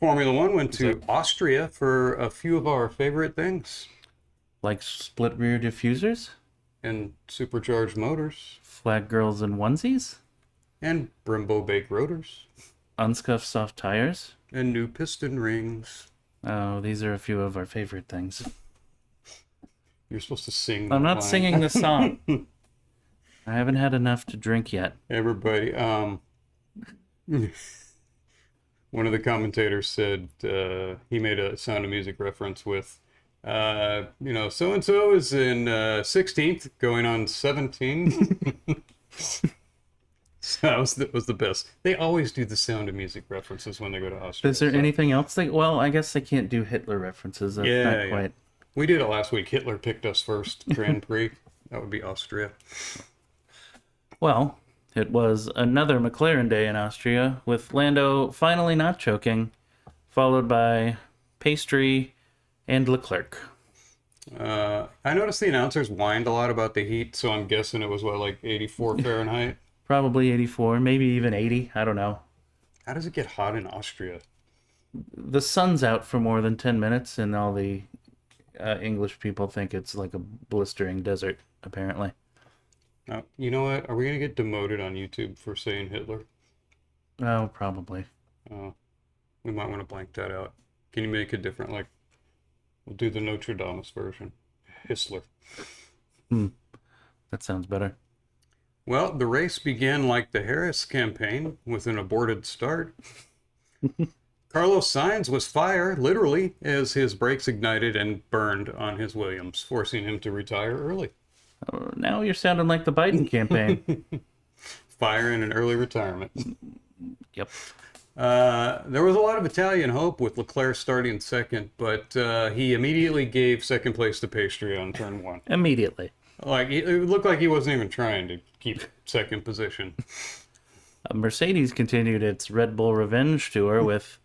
Formula One went to Austria for a few of our favorite things. Like split rear diffusers? And supercharged motors. Flag girls in onesies? And Brembo bake rotors. Unscuffed soft tires? And new piston rings. Oh, these are a few of our favorite things. You're supposed to sing. I'm not singing the song. I haven't had enough to drink yet. Everybody, one of the commentators said he made a Sound of Music reference with, so-and-so is in 16th, going on 17. So that was the best. They always do the Sound of Music references when they go to Austria. Is there anything else? Well, I guess they can't do Hitler references. That's not quite. We did it last week. Hitler picked us first, Grand Prix. That would be Austria. Well, it was another McLaren day in Austria, with Lando finally not choking, followed by Pastry and Leclerc. I noticed the announcers whined a lot about the heat, so I'm guessing it was, like 84 Fahrenheit? Probably 84, maybe even 80. I don't know. How does it get hot in Austria? The sun's out for more than 10 minutes, and all the English people think it's like a blistering desert, apparently. You know what? Are we going to get demoted on YouTube for saying Hitler? Oh, probably. We might want to blank that out. Can you make it different? We'll do the Notre Dame version. Histler. That sounds better. Well, the race began like the Harris campaign, with an aborted start. Carlos Sainz was fire, literally, as his brakes ignited and burned on his Williams, forcing him to retire early. Now you're sounding like the Biden campaign. Fire in an early retirement. Yep. There was a lot of Italian hope with Leclerc starting second, but he immediately gave second place to Pastry on turn one. Immediately. It looked like he wasn't even trying to keep second position. Mercedes continued its Red Bull revenge tour with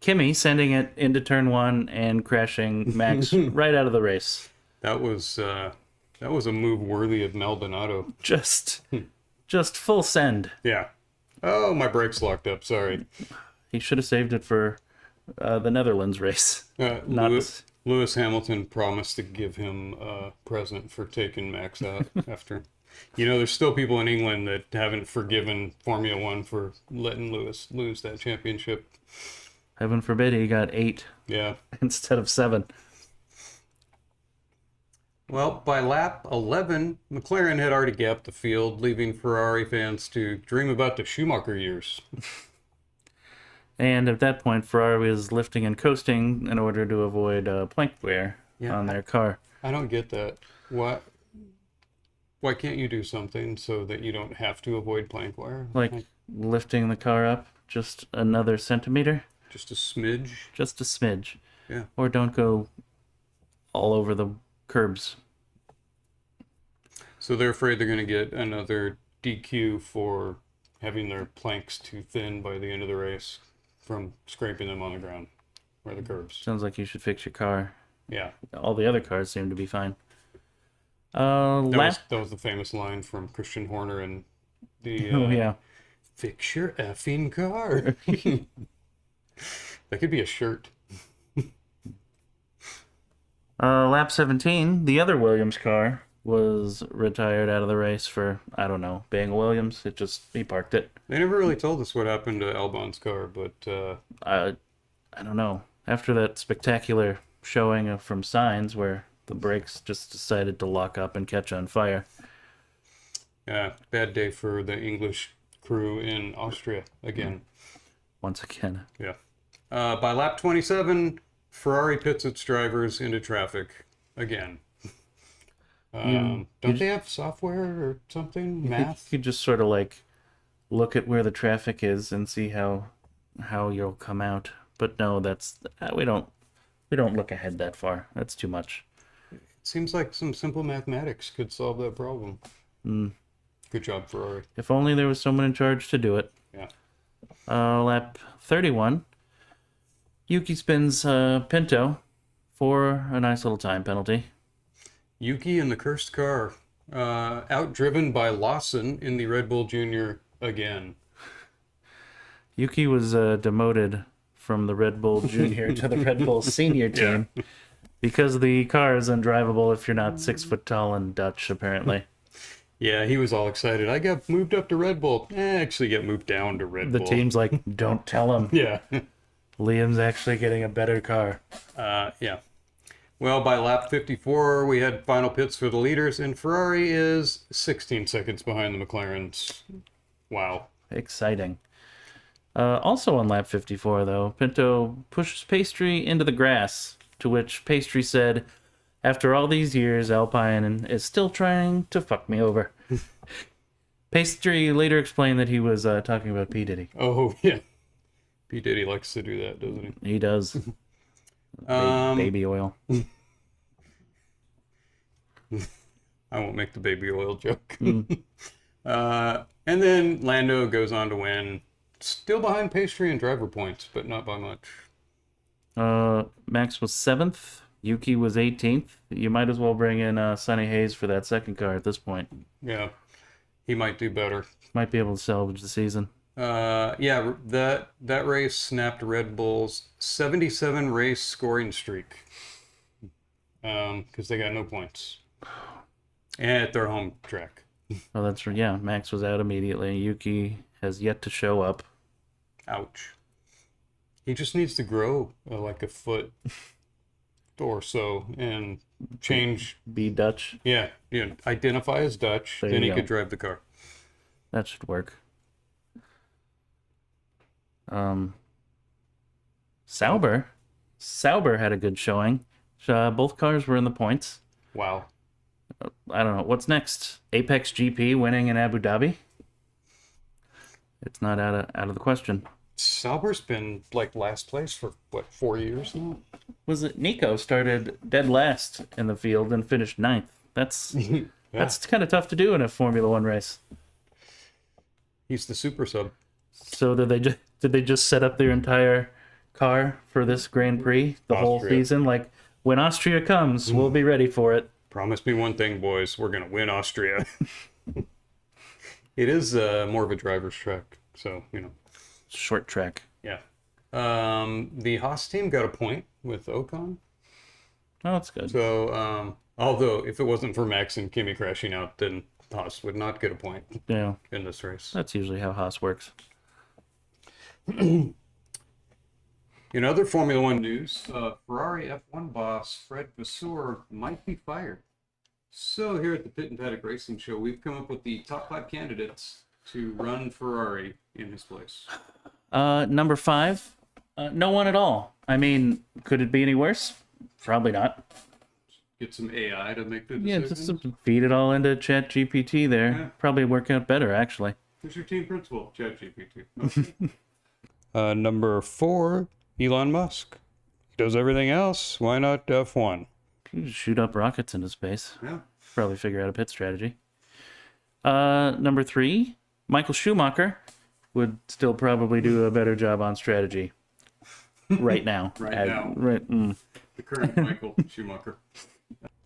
Kimi sending it into turn one and crashing Max right out of the race. That was a move worthy of Maldonado. Just full send. Yeah. Oh, my brakes locked up. Sorry. He should have saved it for the Netherlands race. Lewis Hamilton promised to give him a present for taking Max out after. There's still people in England that haven't forgiven Formula One for letting Lewis lose that championship. Heaven forbid he got 8 instead of 7. Well, by lap 11, McLaren had already gapped the field, leaving Ferrari fans to dream about the Schumacher years. And at that point, Ferrari was lifting and coasting in order to avoid plank wear on their car. I don't get that. Why can't you do something so that you don't have to avoid plank wear? Like lifting the car up just another centimeter? Just a smidge? Just a smidge. Yeah. Or don't go all over the curbs. So they're afraid they're going to get another DQ for having their planks too thin by the end of the race from scraping them on the ground or the curbs. Sounds like you should fix your car. Yeah. All the other cars seem to be fine. That was the famous line from Christian Horner and the fix your effing car. That could be a shirt. Lap 17, the other Williams car was retired out of the race for, I don't know, being a Williams. He parked it. They never really told us what happened to Albon's car, but... I don't know. After that spectacular showing from Sainz where the brakes just decided to lock up and catch on fire. Yeah, bad day for the English crew in Austria again. Once again. Yeah. By lap 27... Ferrari pits its drivers into traffic again. Don't they have software or something? Math? You just sort of look at where the traffic is and see how you'll come out. But no, we don't look ahead that far. That's too much. It seems like some simple mathematics could solve that problem. Good job, Ferrari. If only there was someone in charge to do it. Yeah. Lap 31. Yuki spins Pinto for a nice little time penalty. Yuki in the cursed car, outdriven by Lawson in the Red Bull Junior again. Yuki was demoted from the Red Bull Junior to the Red Bull Senior team because the car is undrivable if you're not 6 foot tall and Dutch, apparently. Yeah, he was all excited. I got moved up to Red Bull. Actually got moved down to Red The Bull. team's like, don't tell him. Yeah. Liam's actually getting a better car. Yeah. Well, by lap 54, we had final pits for the leaders, and Ferrari is 16 seconds behind the McLarens. Wow. Exciting. Also on lap 54, though, Pinto pushes Pastry into the grass, to which Pastry said, after all these years, Alpine is still trying to fuck me over. Pastry later explained that he was talking about P. Diddy. Oh, yeah. P. Diddy likes to do that, doesn't he? He does. Baby oil. I won't make the baby oil joke. And then Lando goes on to win. Still behind Pastry in driver points, but not by much. Max was 7th. Yuki was 18th. You might as well bring in Sonny Hayes for that second car at this point. Yeah, he might do better. Might be able to salvage the season. Yeah, that race snapped Red Bull's 77 race scoring streak. Because they got no points. And at their home track. Oh, that's right. Yeah, Max was out immediately. Yuki has yet to show up. Ouch. He just needs to grow like a foot or so and change. Be Dutch. Yeah, identify as Dutch. There Then you he go. could drive the car. That should work. Sauber had a good showing. Both cars were in the points. Wow. I don't know. What's next? Apex GP winning in Abu Dhabi? It's not out of the question. Sauber's been like last place for what, 4 years now? Was it Nico started dead last in the field and finished 9th? That's that's kind of tough to do in a Formula One race. He's the super sub. So did they just set up their entire car for this Grand Prix the whole Austria. season? Like, when Austria comes, we'll be ready for it. Promise me one thing, boys. We're gonna win Austria. It is more of a driver's track, so Short track. yeah. The Haas team got a point with Ocon. Oh, that's good. So although if it wasn't for Max and Kimi crashing out, then Haas would not get a point Yeah, in this race. that's usually how Haas works. In other Formula One news, Ferrari F1 boss Fred Vasseur might be fired. So here at the Pit and Paddock Racing Show, we've come up with the top 5 candidates to run Ferrari in his place. Number 5, no one at all. I mean, could it be any worse? Probably not. Get some AI to make the Yeah, decisions. just feed it all into Chat GPT there. Yeah. Probably work out better, actually. Who's your team principal? ChatGPT. Number 4, Elon Musk. He does everything else. Why not F1? You just shoot up rockets into space. Yeah. Probably figure out a pit strategy. Number 3, Michael Schumacher would still probably do a better job on strategy right now. Right now. Right. The current Michael Schumacher.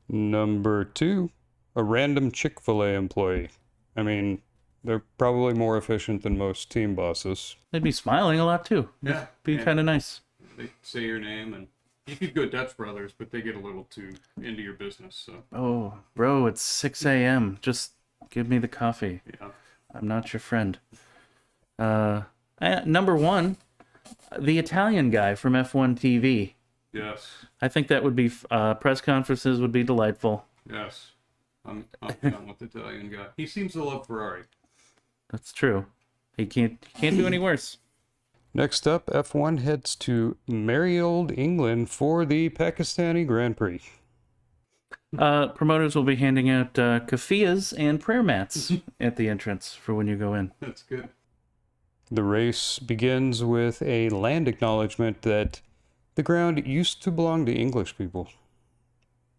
Number 2, a random Chick-fil-A employee. I mean, they're probably more efficient than most team bosses. They'd be smiling a lot too. Yeah. Be kind of nice. They say your name, and you could go Dutch Brothers, but they get a little too into your business. So Oh, bro, it's 6 a.m. Just give me the coffee. yeah. I'm not your friend. Number 1, the Italian guy from F1 TV. Yes. I think that would be press conferences would be delightful. Yes. I'm down with the Italian guy. He seems to love Ferrari. That's true. He can't do any worse. Next up, F1 heads to merry old England for the Pakistani Grand Prix. Promoters will be handing out keffiyehs and prayer mats at the entrance for when you go in. That's good. The race begins with a land acknowledgement that the ground used to belong to English people.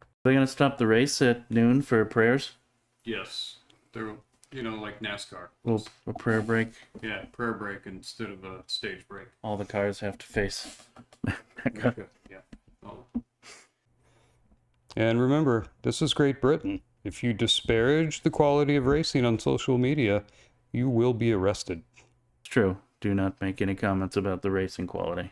Are they going to stop the race at noon for prayers? Yes. They're, like NASCAR. A prayer break. Yeah, prayer break instead of a stage break. All the cars have to face. Okay. Yeah. Oh. And remember, this is Great Britain. If you disparage the quality of racing on social media, you will be arrested. It's true. Do not make any comments about the racing quality.